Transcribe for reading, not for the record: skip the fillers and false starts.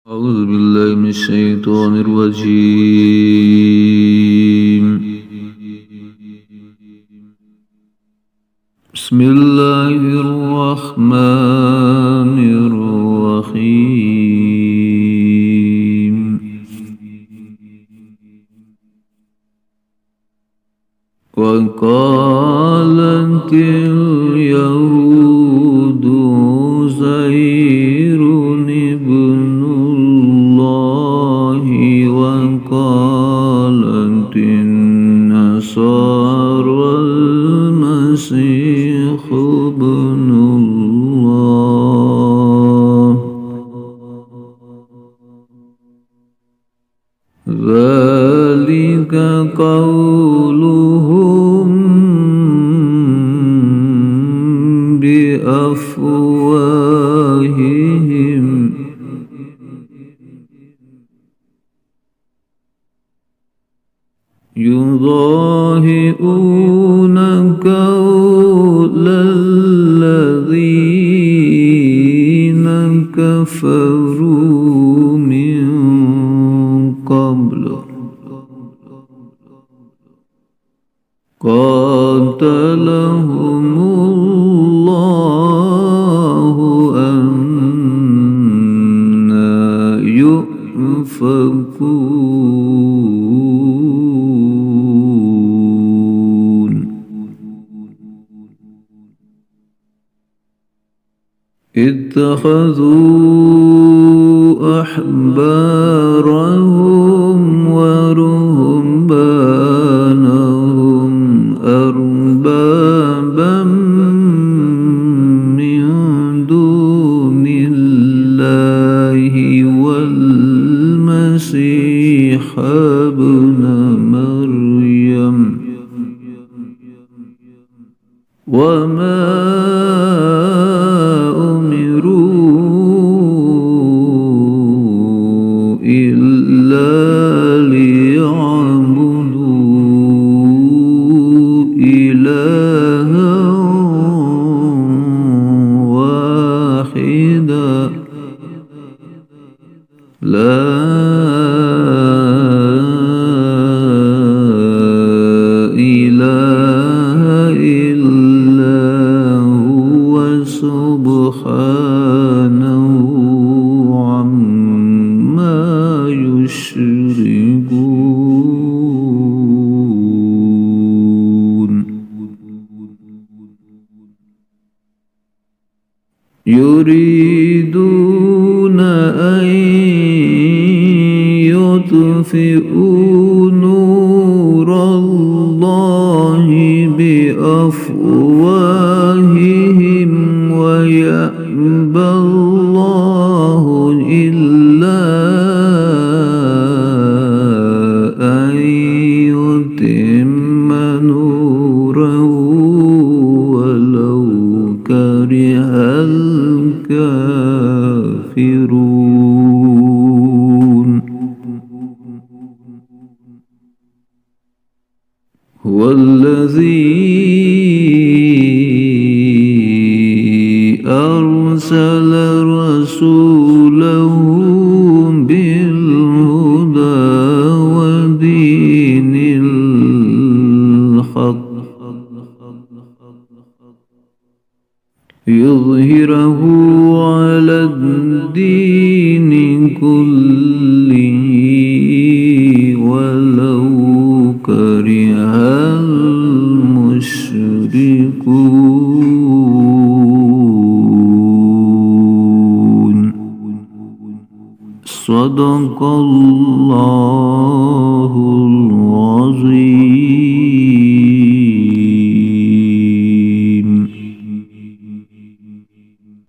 أعوذ بالله من الشيطان الرجيم. بسم الله الرحمن الرحيم. وقالت اليهود عزير ابن الله وقالت النصارى المسيح ابن الله ذلك قولهم بأفواههم يضاهئون قول الذين كفروا من قبل قاتلهم الله أنى يؤفكون اتخذوا أحبارهم ورهبانهم أربابا من دون الله والمسيح ابن مريم وما أمروا إلا ليعبدوا إلها واحدا لا إله إلا هو سبحانه عما يشركون يريدون أن يطفئوا نور الله بأفواههم ويأبى الله إلا أن يتم نوره ولو كره الكافرون هو الذي أرسل رسوله بالهدى ودين الحق يظهره على الدين كله ولو كره المشركون صدق الله العظيم.